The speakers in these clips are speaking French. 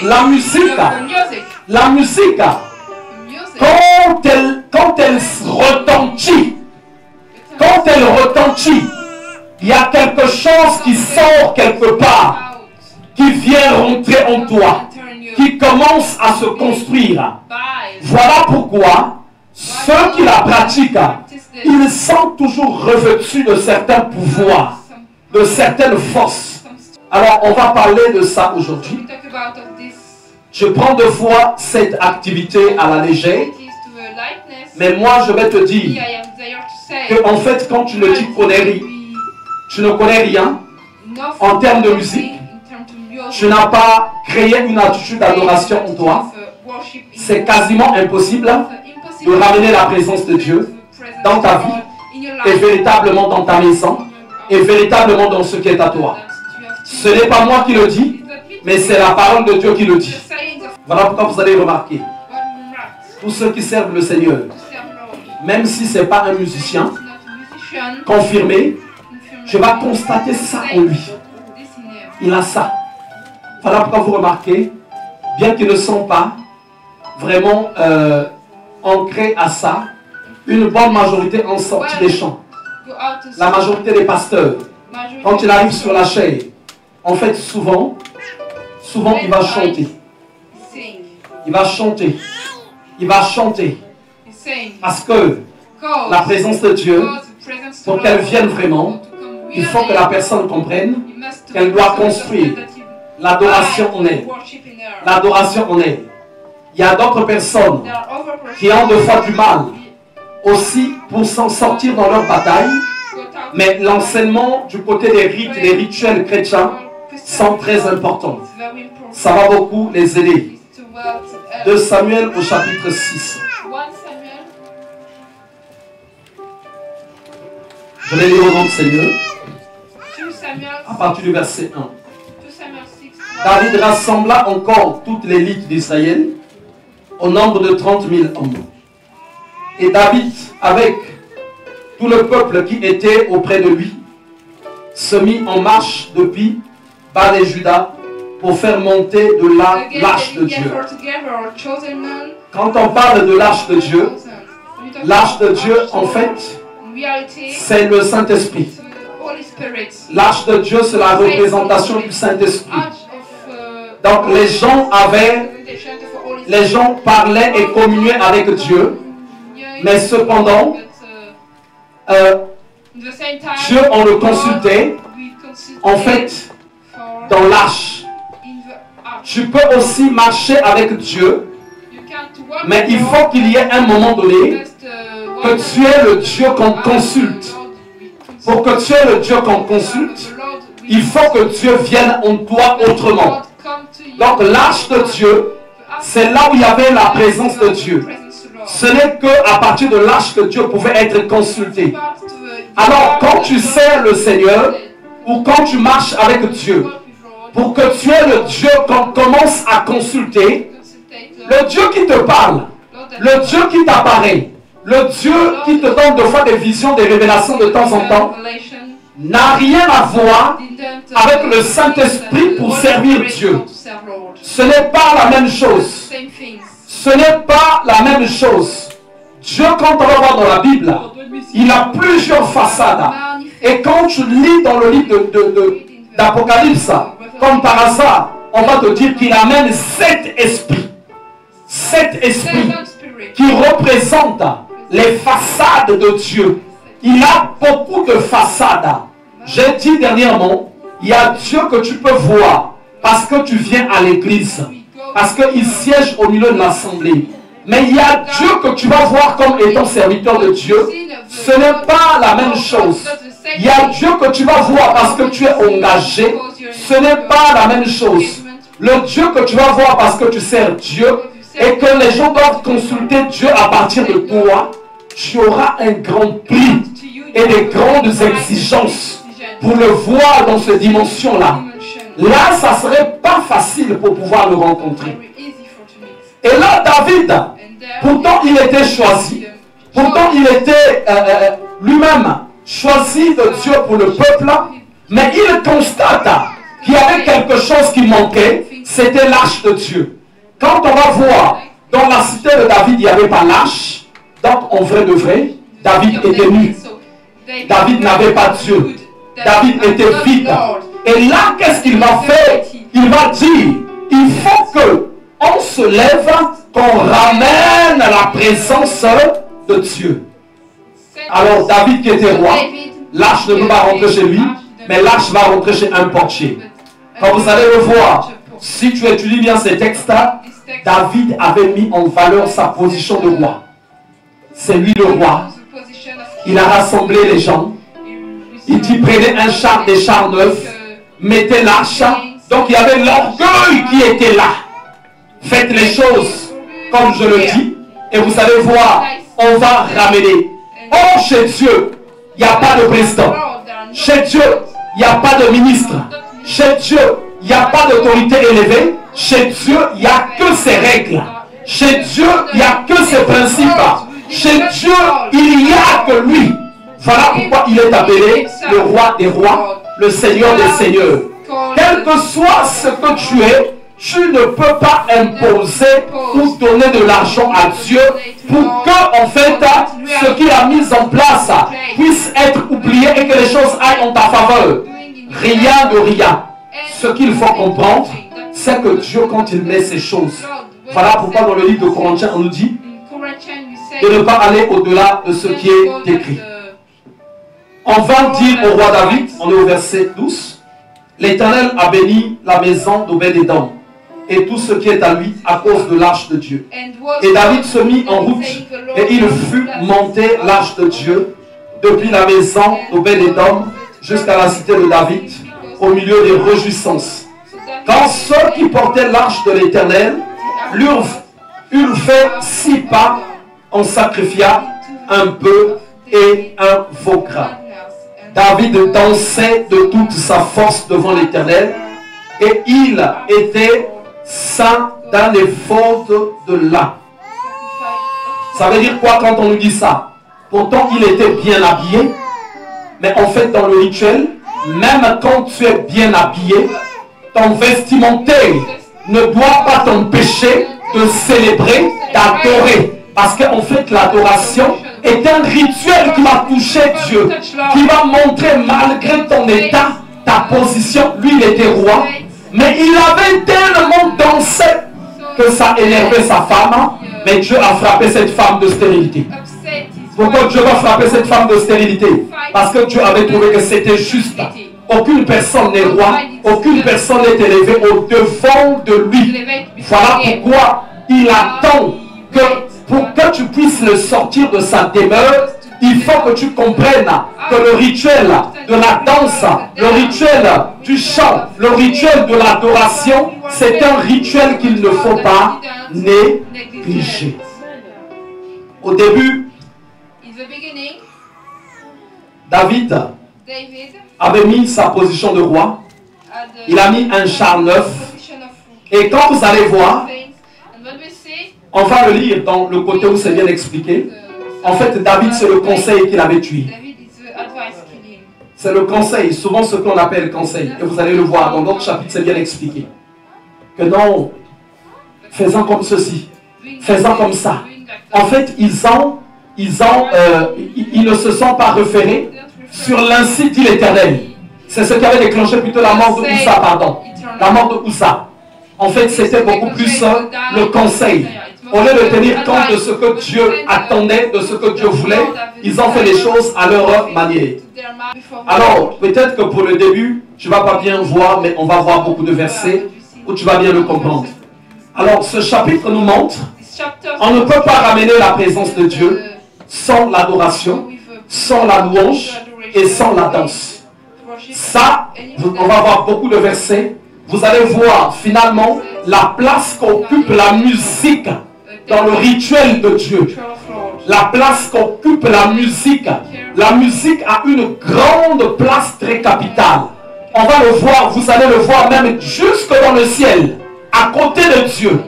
La musique, quand elle retentit, il y a quelque chose qui sort quelque part, qui vient rentrer en toi, qui commence à se construire. Voilà pourquoi ceux qui la pratiquent, ils sont toujours revêtus de certains pouvoirs, de certaines forces. Alors on va parler de ça aujourd'hui. Je prends deux fois cette activité à la légère, mais moi je vais te dire que en fait quand tu ne connais rien en termes de musique, tu n'as pas créé une attitude d'adoration en toi, c'est quasiment impossible de ramener la présence de Dieu dans ta vie et véritablement dans ta maison et véritablement dans ce qui est à toi. Ce n'est pas moi qui le dis, mais c'est la parole de Dieu qui le dit. Voilà pourquoi vous allez remarquer, tous ceux qui servent le Seigneur, même si ce n'est pas un musicien confirmé, je vais constater ça en lui. Il a ça. Voilà pourquoi vous remarquez, bien qu'ils ne sont pas vraiment ancrés à ça, une bonne majorité en sortie des chants. La majorité des pasteurs, quand il arrive sur la chaire, en fait souvent il va chanter. Il va chanter. Il va chanter. Parce que la présence de Dieu, pour qu'elle vienne vraiment, il faut que la personne comprenne qu'elle doit construire l'adoration en elle. L'adoration en elle. Il y a d'autres personnes qui ont deux fois du mal aussi pour s'en sortir dans leur bataille, mais l'enseignement du côté des rites, des rituels chrétiens sont très importants. Ça va beaucoup les aider. De Samuel au chapitre 6. Je vais lire au nom du Seigneur. À partir du verset 1. David rassembla encore toute l'élite d'Israël au nombre de 30 000 hommes. Et David, avec tout le peuple qui était auprès de lui, se mit en marche depuis Baal et Juda pour faire monter de l'arche de Dieu. Quand on parle de l'arche de Dieu, en fait, c'est le Saint-Esprit. L'arche de Dieu, c'est la représentation du Saint-Esprit. Donc les gens parlaient et communiaient avec Dieu, mais cependant, Dieu, on le consultait, en fait, dans l'arche. Tu peux aussi marcher avec Dieu, mais il faut qu'il y ait un moment donné que tu es le Dieu qu'on consulte. Pour que tu es le Dieu qu'on consulte, il faut que Dieu vienne en toi autrement. Donc l'arche de Dieu, c'est là où il y avait la présence de Dieu. Ce n'est qu'à partir de l'arche que Dieu pouvait être consulté. Alors quand tu sers le Seigneur, ou quand tu marches avec Dieu, pour que tu aies le Dieu qu'on commence à consulter, le Dieu qui te parle, le Dieu qui t'apparaît, le Dieu qui te donne deux fois des visions, des révélations de temps en temps, n'a rien à voir avec le Saint-Esprit pour servir Dieu. Ce n'est pas la même chose. Ce n'est pas la même chose. Dieu, quand on va voir dans la Bible, il a plusieurs façades. Et quand tu lis dans le livre d'Apocalypse, comme par hasard, on va te dire qu'il amène 7 esprits. 7 esprits qui représentent les façades de Dieu. Il a beaucoup de façades. J'ai dit dernièrement, il y a Dieu que tu peux voir parce que tu viens à l'église, parce qu'il siège au milieu de l'assemblée. Mais il y a Dieu que tu vas voir comme étant serviteur de Dieu. Ce n'est pas la même chose. Il y a Dieu que tu vas voir parce que tu es engagé. Ce n'est pas la même chose. Le Dieu que tu vas voir parce que tu sers Dieu et que les gens doivent consulter Dieu à partir de toi, tu auras un grand prix et des grandes exigences pour le voir dans cette dimension-là. Là, ça ne serait pas facile pour pouvoir le rencontrer. Et là, David, pourtant il était choisi, pourtant il était lui-même choisi de Dieu pour le peuple, mais il constate qu'il y avait quelque chose qui manquait, c'était l'arche de Dieu. Quand on va voir, dans la cité de David, il n'y avait pas l'arche. Donc, en vrai de vrai, David était nu. David n'avait pas Dieu. David était vide. Et là, qu'est-ce qu'il va faire? Il va dire, il faut que on se lève, qu'on ramène la présence de Dieu. Alors, David qui était roi, l'arche ne peut pas rentrer chez lui, mais l'arche va rentrer chez un portier. Quand vous allez le voir, si tu étudies bien ces textes, David avait mis en valeur sa position de roi. C'est lui le roi. Il a rassemblé les gens. Il dit, prenez un char, des chars neufs, mettez l'arche. Donc il y avait l'orgueil qui était là. Faites les choses comme je le dis. Et vous allez voir, on va ramener. Oh, chez Dieu, il n'y a pas de président. Chez Dieu, il n'y a pas de ministre. Chez Dieu, il n'y a pas d'autorité élevée. Chez Dieu, il n'y a que ses règles. Chez Dieu, il n'y a que ses principes. Chez Dieu, il n'y a que lui. Voilà pourquoi il est appelé le roi des rois, le seigneur des seigneurs. Quel que soit ce que tu es, tu ne peux pas imposer ou donner de l'argent à Dieu pour que, en fait, ce qu'il a mis en place puisse être oublié et que les choses aillent en ta faveur. Rien de rien. Ce qu'il faut comprendre, c'est que Dieu, quand il met ces choses, voilà pourquoi dans le livre de Corinthiens, on nous dit de ne pas aller au-delà de ce qui est écrit. On va dire au roi David, on est au verset 12, l'Éternel a béni la maison d'Obed-Édom et tout ce qui est à lui à cause de l'arche de Dieu. Et David se mit en route et il fut monter l'arche de Dieu depuis la maison d'Obed-Édom jusqu'à la cité de David au milieu des réjouissances. Quand ceux qui portaient l'arche de l'Éternel eurent fait 6 pas, on sacrifia un bœuf et un veau gras. David dansait de toute sa force devant l'Éternel et il était saint dans les fautes de là. Ça veut dire quoi quand on nous dit ça? Pourtant il était bien habillé, mais en fait dans le rituel, même quand tu es bien habillé, ton vestimentaire ne doit pas t'empêcher de célébrer, d'adorer. Parce qu'en fait l'adoration est un rituel qui va toucher Dieu, qui va montrer malgré ton état, ta position. Lui il était roi, mais il avait tellement dansé que ça énervait sa femme, mais Dieu a frappé cette femme de stérilité. Pourquoi Dieu va frapper cette femme de stérilité? Parce que Dieu avait trouvé que c'était juste. Aucune personne n'est roi, aucune personne n'est élevée au-devant de lui. Voilà pourquoi il attend que pour que tu puisses le sortir de sa demeure, il faut que tu comprennes que le rituel de la danse, le rituel du chant, le rituel de l'adoration, c'est un rituel qu'il ne faut pas négliger. Au début, David avait mis sa position de roi. Il a mis un char neuf. Et quand vous allez voir, on va le lire dans le côté où c'est bien expliqué. En fait, David, c'est le conseil qu'il avait tué. C'est le conseil, souvent ce qu'on appelle conseil. Et vous allez le voir dans d'autres chapitres, c'est bien expliqué. Que non, faisant comme ceci, faisant comme ça. En fait, ils ne se sont pas référés sur l'ainsi dit l'Éternel. C'est ce qui avait déclenché plutôt la mort de Oussa, pardon. La mort de Oussa. En fait, c'était beaucoup plus le conseil. Au lieu de tenir compte de ce que Dieu attendait, de ce que Dieu voulait, ils ont fait les choses à leur manière. Alors, peut-être que pour le début, tu ne vas pas bien voir, mais on va voir beaucoup de versets où tu vas bien le comprendre. Alors, ce chapitre nous montre, on ne peut pas ramener la présence de Dieu sans l'adoration, sans la louange et sans la danse. Ça, on va voir beaucoup de versets. Vous allez voir finalement la place qu'occupe la musique dans le rituel de Dieu. La place qu'occupe la musique. La musique a une grande place très capitale. On va le voir, vous allez le voir même jusque dans le ciel. À côté de Dieu.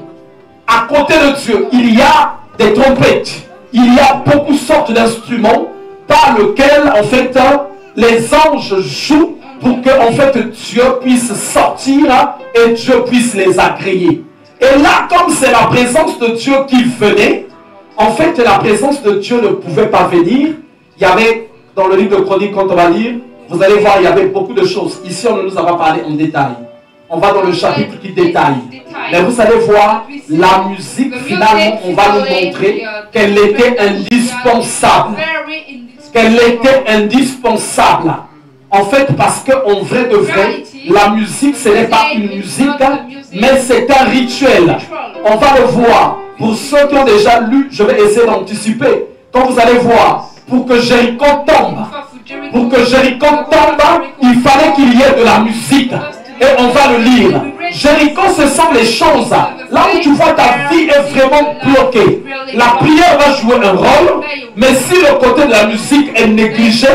À côté de Dieu, il y a des trompettes. Il y a beaucoup de sortes d'instruments par lesquels, en fait, les anges jouent pour que en fait Dieu puisse sortir et Dieu puisse les agréer. Et là, comme c'est la présence de Dieu qui venait, en fait la présence de Dieu ne pouvait pas venir. Il y avait, dans le livre de Chroniques, quand on va lire, vous allez voir, il y avait beaucoup de choses. Ici, on ne nous a pas parlé en détail. On va dans le chapitre qui détaille. Mais vous allez voir, la musique, finalement, on va nous montrer qu'elle était indispensable. Qu'elle était indispensable. En fait, parce qu'en vrai de vrai, la musique, ce n'est pas une musique, mais c'est un rituel. On va le voir. Pour ceux qui ont déjà lu, je vais essayer d'anticiper. Quand vous allez voir, pour que Jéricho tombe, il fallait qu'il y ait de la musique. Et on va le lire. Jéricho, ce sont les choses. Là où tu vois ta vie est vraiment bloquée. La prière va jouer un rôle, mais si le côté de la musique est négligé,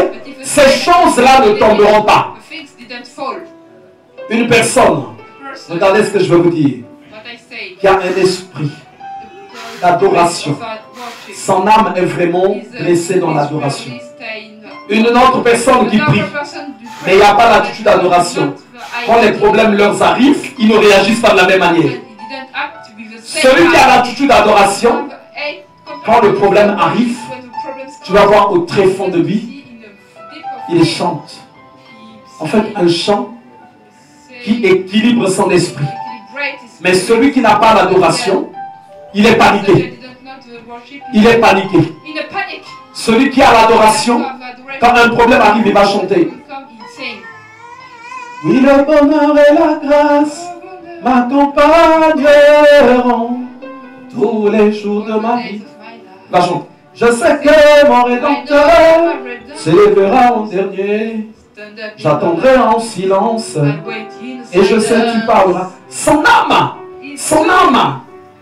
ces choses-là ne tomberont pas. Une personne, regardez ce que je veux vous dire, qui a un esprit d'adoration. Son âme est vraiment blessée dans l'adoration. Une autre personne qui prie, mais il n'y a pas l'attitude d'adoration. Quand les problèmes leur arrivent, ils ne réagissent pas de la même manière. Celui qui a l'attitude d'adoration, quand le problème arrive, tu vas voir au très fond de lui, il chante. En fait, un chant qui équilibre son esprit. Mais celui qui n'a pas l'adoration, il est paniqué. Il est paniqué. Celui qui a l'adoration, quand un problème arrive, il va chanter. Oui, le bonheur et la grâce m'accompagneront tous les jours de ma vie. Va chanter. Je sais que mon Rédempteur s'élèvera en dernier. J'attendrai en silence et je sais que tu parleras. Son âme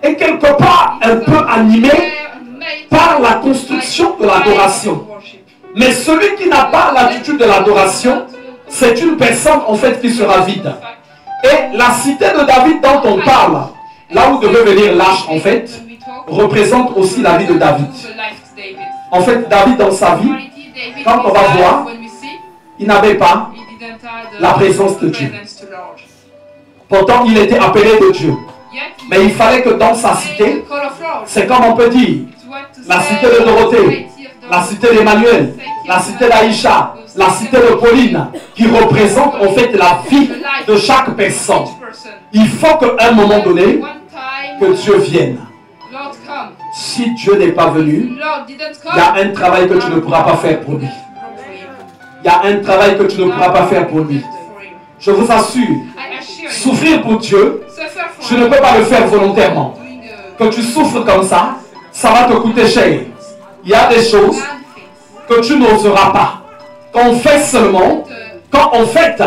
est quelque part un peu animée par la construction de l'adoration. Mais celui qui n'a pas l'attitude de l'adoration, c'est une personne en fait qui sera vide. Et la cité de David dont on parle, là où devait venir l'arche en fait, représente aussi la vie de David. En fait, David dans sa vie, quand on va voir, il n'avait pas la présence de Dieu. Pourtant, il était appelé de Dieu. Mais il fallait que dans sa cité, c'est comme on peut dire, la cité de Dorothée, la cité d'Emmanuel, la cité d'Aïcha, la cité de Pauline, qui représente en fait la vie de chaque personne. Il faut qu'à un moment donné, que Dieu vienne. Si Dieu n'est pas venu, il y a un travail que tu ne pourras pas faire pour lui. Il y a un travail que tu ne pourras pas faire pour lui. Je vous assure, souffrir pour Dieu, je ne peux pas le faire volontairement. Que tu souffres comme ça, ça va te coûter cher. Il y a des choses que tu n'oseras pas. Qu'on fait seulement, quand en fait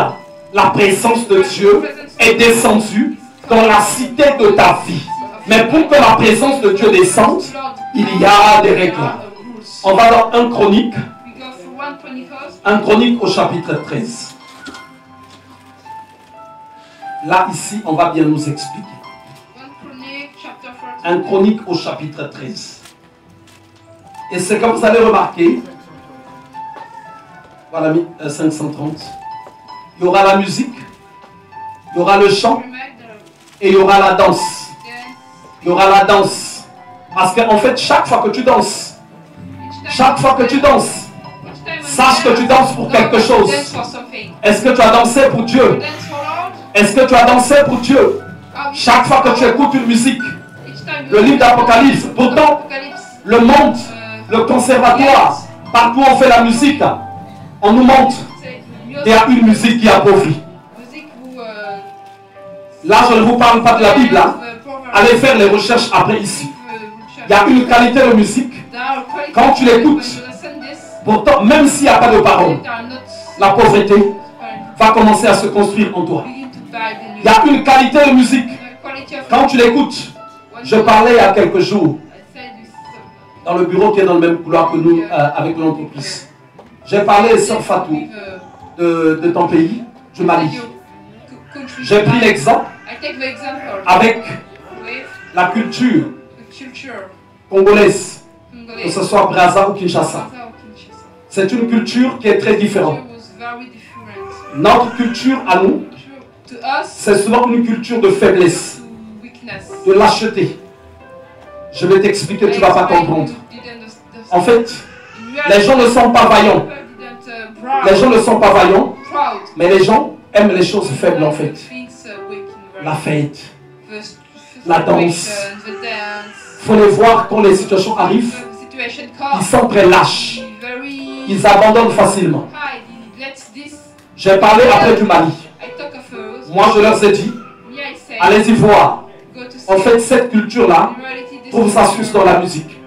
la présence de Dieu est descendue dans la cité de ta vie. Mais pour que la présence de Dieu descende, il y a des règles. On va dans 1 Chronique. 1 Chronique au chapitre 13. Là, ici, on va bien nous expliquer. 1 Chronique au chapitre 13. Et c'est comme vous allez remarquer, voilà, 530. Il y aura la musique, il y aura le chant, et il y aura la danse. Il y aura la danse. Parce qu'en fait, chaque fois que tu danses, sache que tu danses pour quelque chose. Est-ce que tu as dansé pour Dieu? Est-ce que tu as dansé pour Dieu? Chaque fois que tu écoutes une musique, le livre d'Apocalypse, pourtant, le monde, le conservatoire, partout on fait la musique, on nous montre qu'il y a une musique qui appauvrit. Là, je ne vous parle pas de la Bible, hein. Allez faire les recherches après ici. Il y a une qualité de musique. Quand tu l'écoutes, pourtant, même s'il n'y a pas de parole, la pauvreté va commencer à se construire en toi. Il y a une qualité de musique. Quand tu l'écoutes, je parlais il y a quelques jours dans le bureau qui est dans le même couloir que nous avec l'entreprise. J'ai parlé, sœur Fatou, de ton pays, du Mali. J'ai pris l'exemple avec la culture congolaise, que ce soit Brazza ou Kinshasa. C'est une culture qui est très différente. Notre culture à nous, c'est souvent une culture de faiblesse, de lâcheté. Je vais t'expliquer, tu ne vas pas comprendre. En fait, les gens ne sont pas vaillants. Les gens ne sont pas vaillants, mais les gens aiment les choses faibles en fait. La fête, la danse. Il faut les voir quand les situations arrivent. Ils sont très lâches. Ils abandonnent facilement. J'ai parlé après du Mali. Moi, je leur ai dit, allez-y voir. En fait, cette culture-là trouve sa source dans la musique.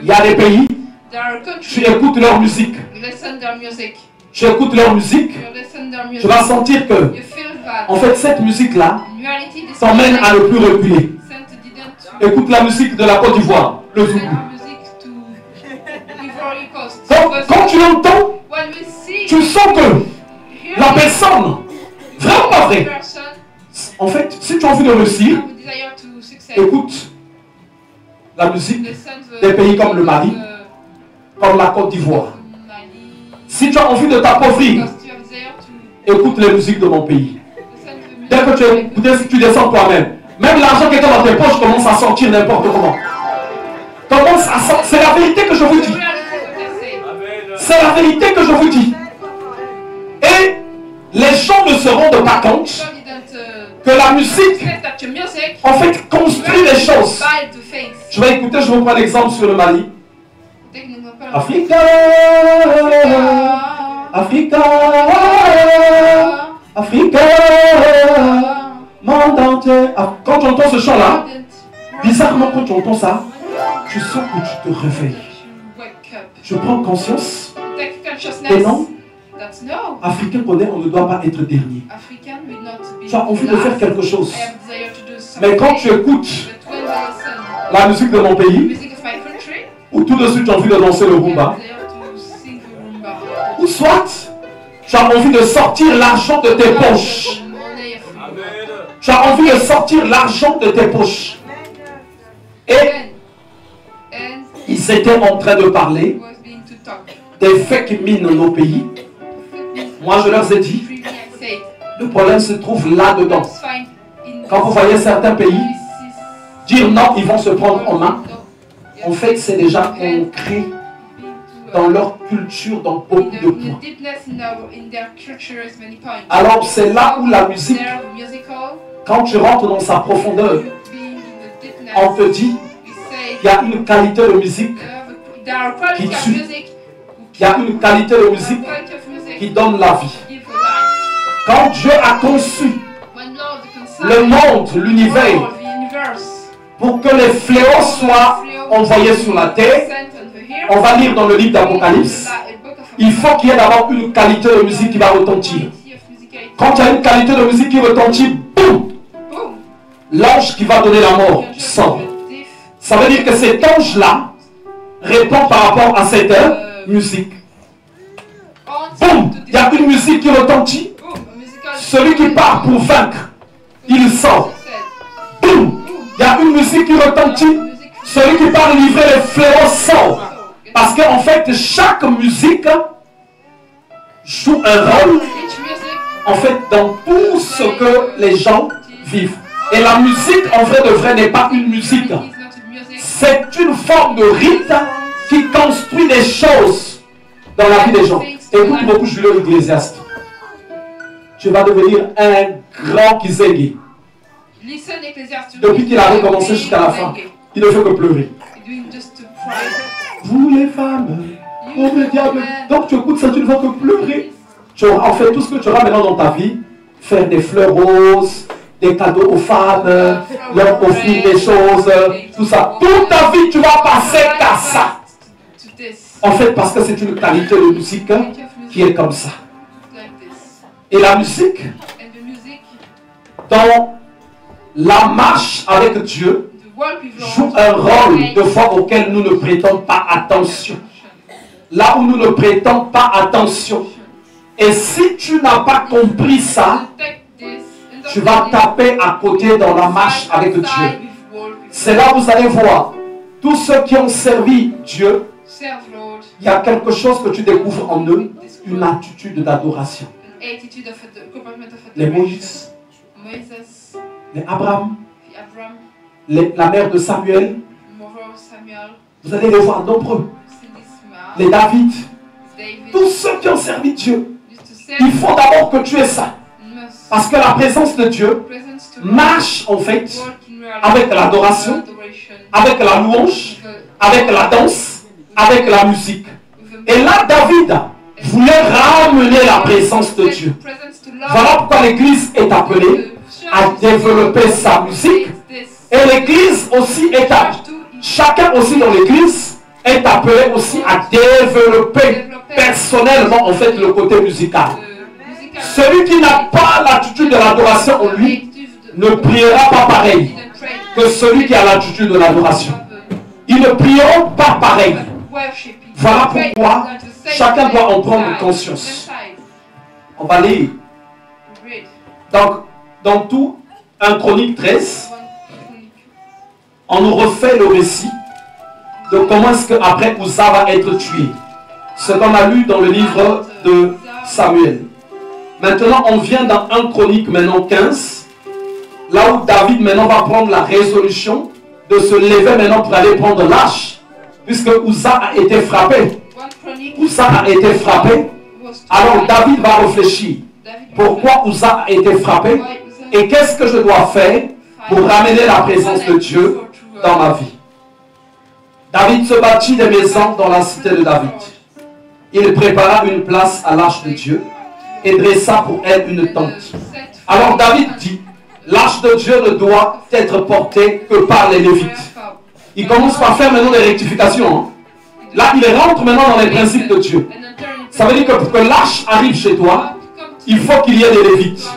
Il y a des pays, tu écoutes leur musique. Tu écoutes leur musique, tu vas sentir que, en fait, cette musique-là t'emmène à ne plus reculer. Écoute la musique de la Côte d'Ivoire, le Zougou. Quand tu l'entends, tu sens que la personne, vraiment pas vrai. En fait, si tu as envie de réussir, écoute la musique des pays comme le Mali, comme la Côte d'Ivoire. Si tu as envie de t'appauvrir, écoute les musiques de mon pays. Dès que tu descends toi-même, même l'argent qui est dans tes poches commence à sortir n'importe comment. C'est la vérité que je vous dis. C'est la vérité que je vous dis. Et les gens ne se rendent pas compte que la musique, en fait, construit les choses. Je vais écouter, je vous prends l'exemple sur le Mali. Africa, Africa, Africa, monde entier. Quand tu entends ce chant-là, bizarrement quand tu entends ça, tu sens que tu te réveilles. Je prends conscience. Et non, Africain connaît, on ne doit pas être dernier. Tu as envie de faire quelque chose. Mais quand tu écoutes la musique de mon pays, ou tout de suite tu as envie de danser le rumba, ou soit tu as envie de sortir l'argent de tes poches. Tu as envie de sortir l'argent de tes poches. Et ils étaient en train de parler des faits qui minent nos pays. Moi je leur ai dit, le problème se trouve là-dedans. Quand vous voyez certains pays dire non, ils vont se prendre en main, en fait c'est déjà ancré dans leur culture, dans beaucoup de points. Alors c'est là où la musique, quand tu rentres dans sa profondeur, on te dit, il y a une qualité de musique qui tue. Il y a une qualité de musique qui donne la vie. Quand Dieu a conçu le monde, l'univers, pour que les fléaux soient envoyés sur la terre, on va lire dans le livre d'Apocalypse, il faut qu'il y ait d'abord une qualité de musique qui va retentir. Quand il y a une qualité de musique qui retentit, boum, l'ange qui va donner la mort sort. Ça veut dire que cet ange-là répond par rapport à cette musique. Boum, il y a une musique qui retentit. Celui qui part pour vaincre, il sort. Boum, il y a une musique qui retentit. Celui qui part livrer les fléaux sort. Parce qu'en fait, chaque musique joue un rôle en fait dans tout ce que les gens vivent. Et la musique, en vrai de vrai, n'est pas une musique. C'est une forme de rite qui construit des choses dans la vie des gens. Écoute beaucoup Julien l'Ecclésiaste. Tu vas devenir un grand Kizengui. Depuis qu'il a recommencé jusqu'à la fin, il ne fait que pleurer. Vous les femmes, oh le diable. Donc tu écoutes ça, tu ne vas que pleurer. Tu auras, en fait, tout ce que tu auras maintenant dans ta vie, faire des fleurs roses, des cadeaux aux femmes, leur offrir des choses, tout ça. Toute ta vie, tu vas passer qu'à ça. En fait, parce que c'est une qualité de musique qui est comme ça. Et la musique, dans la marche avec Dieu, joue un rôle de fois auquel nous ne prêtons pas attention. Là où nous ne prêtons pas attention. Et si tu n'as pas compris ça, tu vas taper à côté dans la marche avec Dieu. C'est là où vous allez voir tous ceux qui ont servi Dieu il y a quelque chose que tu découvres en eux, une attitude d'adoration. Les Moïse, les Abraham, la mère de Samuel, vous allez les voir nombreux. Les David, tous ceux qui ont servi Dieu, il faut d'abord que tu aies ça. Parce que la présence de Dieu marche en fait avec l'adoration, avec la louange, avec la danse, avec la musique. Et là, David voulait ramener la présence de Dieu. Voilà pourquoi l'Église est appelée à développer sa musique. Et l'Église aussi est appelée, chacun aussi dans l'Église est appelé aussi à développer personnellement en fait le côté musical. Celui qui n'a pas l'attitude de l'adoration en lui ne priera pas pareil que celui qui a l'attitude de l'adoration. Ils ne prieront pas pareil. Voilà pourquoi chacun doit en prendre conscience. On va lire. Donc, dans tout 1 Chronique 13, on nous refait le récit de comment est-ce qu'après Uza va être tué. Ce qu'on a lu dans le livre de Samuel. Maintenant, on vient dans 1 Chronique maintenant 15, là où David maintenant va prendre la résolution de se lever maintenant pour aller prendre l'arche, puisque Uza a été frappé. Uza a été frappé. Alors David va réfléchir. Pourquoi Uza a été frappé? Et qu'est-ce que je dois faire pour ramener la présence de Dieu dans ma vie? David se bâtit des maisons dans la cité de David. Il prépara une place à l'arche de Dieu et dressa pour elle une tente. Alors David dit, l'arche de Dieu ne doit être portée que par les Lévites. Il commence par faire maintenant des rectifications. Hein. Là, il rentre maintenant dans les principes de Dieu. Ça veut dire que pour que l'arche arrive chez toi, il faut qu'il y ait des Lévites.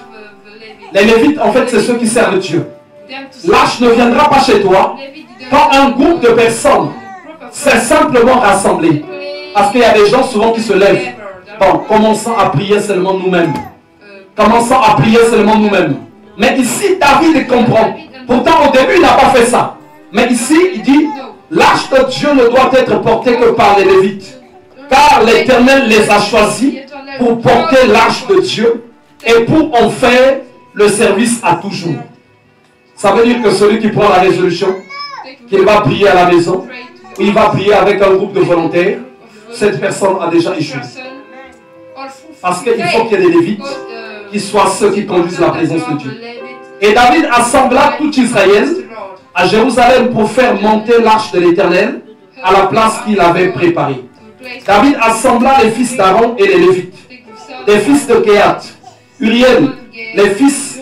Les Lévites, en fait, c'est ceux qui servent Dieu. L'arche ne viendra pas chez toi quand un groupe de personnes s'est simplement rassemblé. Parce qu'il y a des gens souvent qui se lèvent. Bon, commençons à prier seulement nous-mêmes. Commençons à prier seulement nous-mêmes. Mais ici, David comprend. Pourtant, au début, il n'a pas fait ça. Mais ici, il dit, l'arche de Dieu ne doit être portée que par les Lévites. Car l'Éternel les a choisis pour porter l'arche de Dieu et pour en faire le service à toujours. Ça veut dire que celui qui prend la résolution, qu'il va prier à la maison, ou il va prier avec un groupe de volontaires, cette personne a déjà échoué. Parce qu'il faut qu'il y ait des Lévites qui soient ceux qui conduisent la présence de Dieu. Et David assembla tout Israël à Jérusalem pour faire monter l'arche de l'Éternel à la place qu'il avait préparée. David assembla les fils d'Aaron et les Lévites, les fils de Kehat, Uriel, les fils,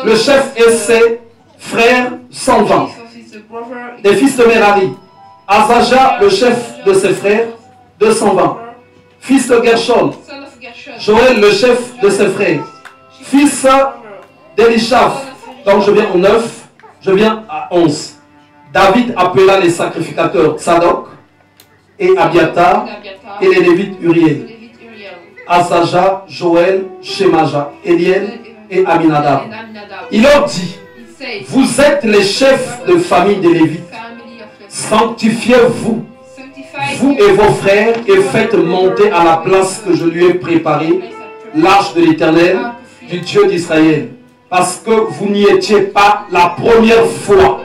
le chef et ses frères 120, les fils de Merari, Azaja, le chef de ses frères 220, fils de Gershon, Joël, le chef de ses frères, fils d'Elishaf. Donc je viens au 9, je viens à 11. David appela les sacrificateurs Tzadok et Abiatar et les Lévites Uriel, Asaja, Joël, Shemaja, Eliel et Aminadab. Il leur dit, vous êtes les chefs de famille des Lévites. Sanctifiez-vous, vous et vos frères, et faites monter à la place que je lui ai préparée l'arche de l'Éternel, du Dieu d'Israël. Parce que vous n'y étiez pas la première fois.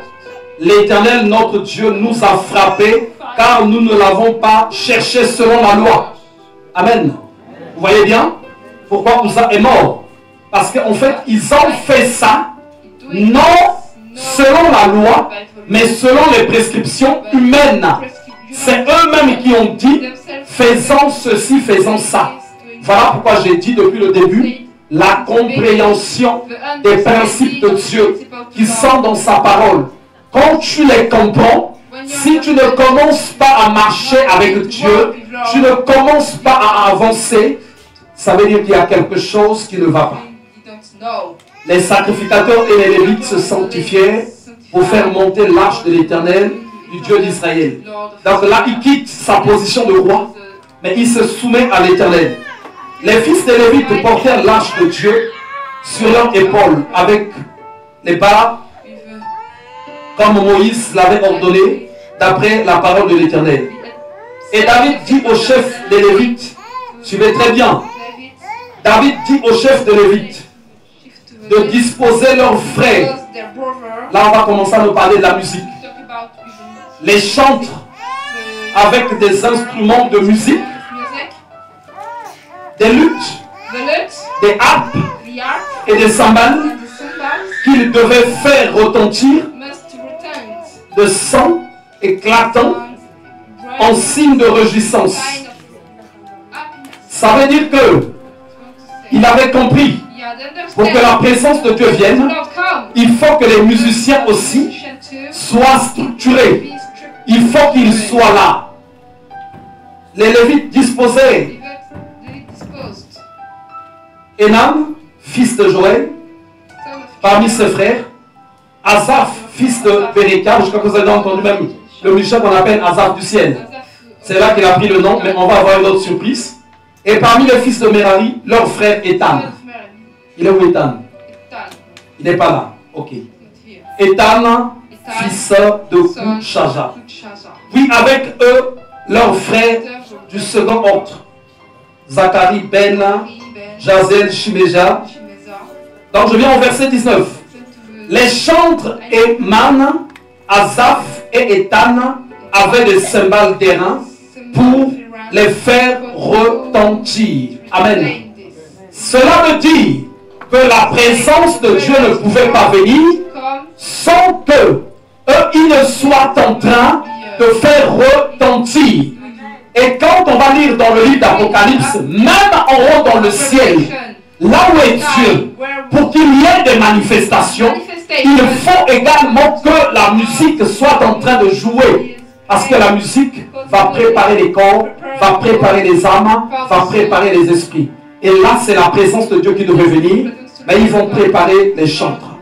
L'Éternel, notre Dieu, nous a frappés, car nous ne l'avons pas cherché selon la loi. Amen. Vous voyez bien pourquoi Uza est mort? Parce qu'en fait, ils ont fait ça, non selon la loi, mais selon les prescriptions humaines. C'est eux-mêmes qui ont dit, faisons ceci, faisons ça. Voilà pourquoi j'ai dit depuis le début, la compréhension des principes de Dieu qui sont dans sa parole. Quand tu les comprends, si tu ne commences pas à marcher avec Dieu, tu ne commences pas à avancer, ça veut dire qu'il y a quelque chose qui ne va pas. Les sacrificateurs et les Lévites se sanctifièrent pour faire monter l'arche de l'Éternel, du Dieu d'Israël. Donc là, il quitte sa position de roi, mais il se soumet à l'Éternel. Les fils de Lévites portèrent l'arche de Dieu sur leur épaule avec les bas, comme Moïse l'avait ordonné, d'après la parole de l'Éternel. Et David dit au chef des Lévites, suivez très bien, David dit au chef des Lévites de disposer leurs frères. Là, on va commencer à nous parler de la musique. Les chantres avec des instruments de musique, des luttes, des harpes et des cymbales qu'ils devaient faire retentir de sang éclatant en signe de réjouissance. Ça veut dire que il avait compris, pour que la présence de Dieu vienne, il faut que les musiciens aussi soient structurés. Il faut qu'ils soient là. Les Lévites disposaient Énam, fils de Joël, parmi ses frères, Asaph, fils de Béréka, je crois que vous avez entendu même le musicien qu'on appelle Asaph du ciel. C'est là qu'il a pris le nom, mais on va avoir une autre surprise. Et parmi les fils de Merari, leur frère Étan. Il est où Étan? Il n'est pas là. Ok. Étan, fils de Kouchaja. Puis avec eux, leurs frères du second ordre. Zacharie, Ben, Jazel, Shimeja. Donc je viens au verset 19. Les chantres Éman, Asaph et Étan avaient des cymbales d'airain pour les faire retentir. Amen. Cela veut dire que la présence de Dieu ne pouvait pas venir sans que eux, ils ne soient en train de faire retentir. Et quand on va lire dans le livre d'Apocalypse, même en haut dans le ciel, là où est Dieu, pour qu'il y ait des manifestations, il faut également que la musique soit en train de jouer. Parce que la musique va préparer les corps, va préparer les âmes, va préparer les esprits. Et là, c'est la présence de Dieu qui devrait venir, mais ils vont préparer les chantres.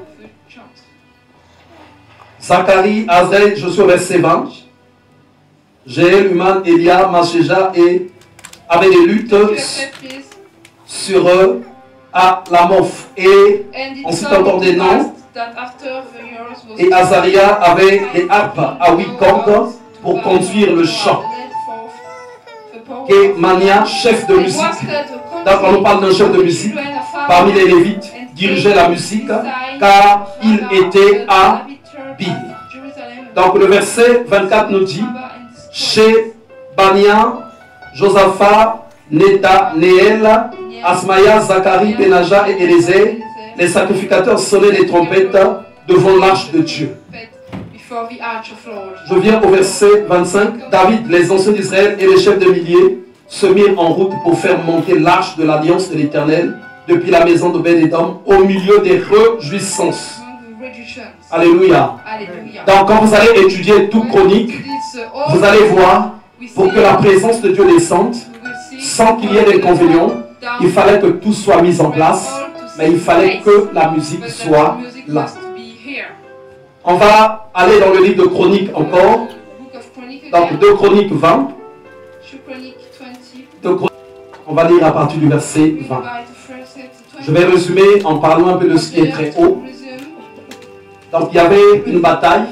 Zacharie, Azel, je suis au verset 20. Jéel, Human, Elia, Maséja et avait des luttes sur eux à la Moph. Et ensuite encore des noms. Et Azaria avait des harpes à 8 cordes pour conduire le chant. Et Mania, chef de musique. Donc on nous parle d'un chef de musique parmi les Lévites, dirigeait la musique car il était habile. Donc le verset 24 nous dit, chez Bania, Josaphat, Néel, Asmaya, Zacharie, Benaja et Élézer, les sacrificateurs sonnaient les trompettes devant l'arche de Dieu. Je viens au verset 25. David, les anciens d'Israël et les chefs de milliers se mirent en route pour faire monter l'arche de l'alliance de l'Éternel depuis la maison d'Obed-Édom au milieu des réjouissances. Alléluia. Donc quand vous allez étudier toute chronique, vous allez voir, pour que la présence de Dieu descende, sans qu'il y ait d'inconvénients, il fallait que tout soit mis en place, mais il fallait que la musique soit là. On va aller dans le livre de Chroniques encore. Donc 2 Chroniques 20. On va lire à partir du verset 20. Je vais résumer en parlant un peu de ce qui est très haut. Donc il y avait une bataille,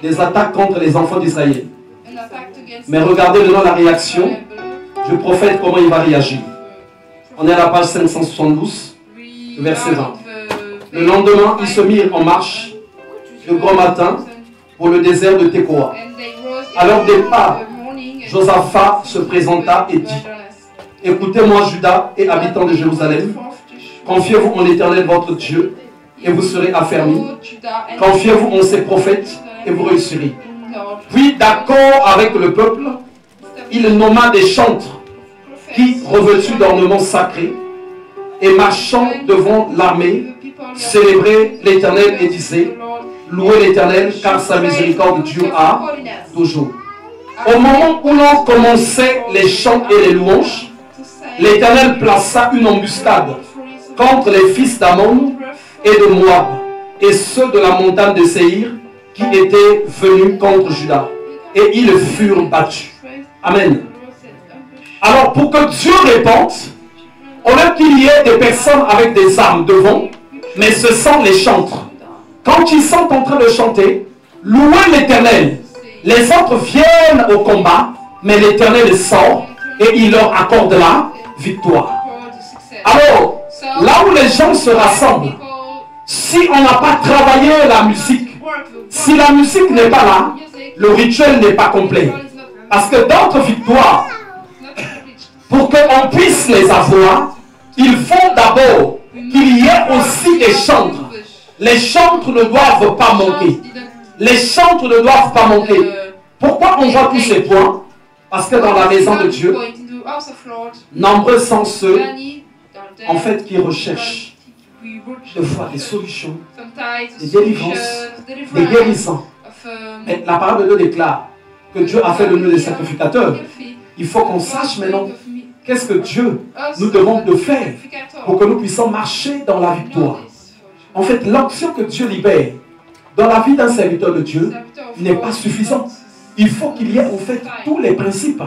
des attaques contre les enfants d'Israël. Mais regardez maintenant la réaction du prophète, comment il va réagir. On est à la page 572, verset 20. Le lendemain, ils se mirent en marche le grand matin pour le désert de Tekoa. À leur départ, Josaphat se présenta et dit, écoutez-moi Juda et habitants de Jérusalem, confiez-vous en l'Éternel votre Dieu et vous serez affermis. Confiez-vous en ses prophètes et vous réussirez. Puis d'accord avec le peuple, il nomma des chantres qui, revêtus d'ornements sacrés et marchant devant l'armée, célébraient l'Éternel et disaient, louez l'Éternel car sa miséricorde dure à toujours. Au moment où l'on commençait les chants et les louanges, l'Éternel plaça une embuscade contre les fils d'Ammon et de Moab et ceux de la montagne de Séhir qui étaient venus contre Juda. Et ils furent battus. Amen. Alors pour que Dieu réponde, au lieu qu'il y ait des personnes avec des armes devant, mais ce sont les chantres. Quand ils sont en train de chanter, louez l'Éternel. Les autres viennent au combat mais l'Éternel sort et il leur accorde la victoire. Alors, là où les gens se rassemblent, si on n'a pas travaillé la musique, si la musique n'est pas là, le rituel n'est pas complet. Parce que d'autres victoires, pour qu'on puisse les avoir, il faut d'abord qu'il y ait aussi des chantres. Les chantres ne doivent pas manquer. Les chantres ne doivent pas manquer. Pourquoi on voit tous ces points? Parce que dans la maison de Dieu, nombreux sont ceux, en fait, qui recherchent de voir des solutions, des délivrances, des guérisons. Mais la parole de Dieu déclare que Dieu a fait de nous des sacrificateurs. Il faut qu'on sache maintenant qu'est-ce que Dieu nous demande de faire pour que nous puissions marcher dans la victoire. En fait, l'action que Dieu libère dans la vie d'un serviteur de Dieu n'est pas suffisante. Il faut qu'il y ait en fait tous les principes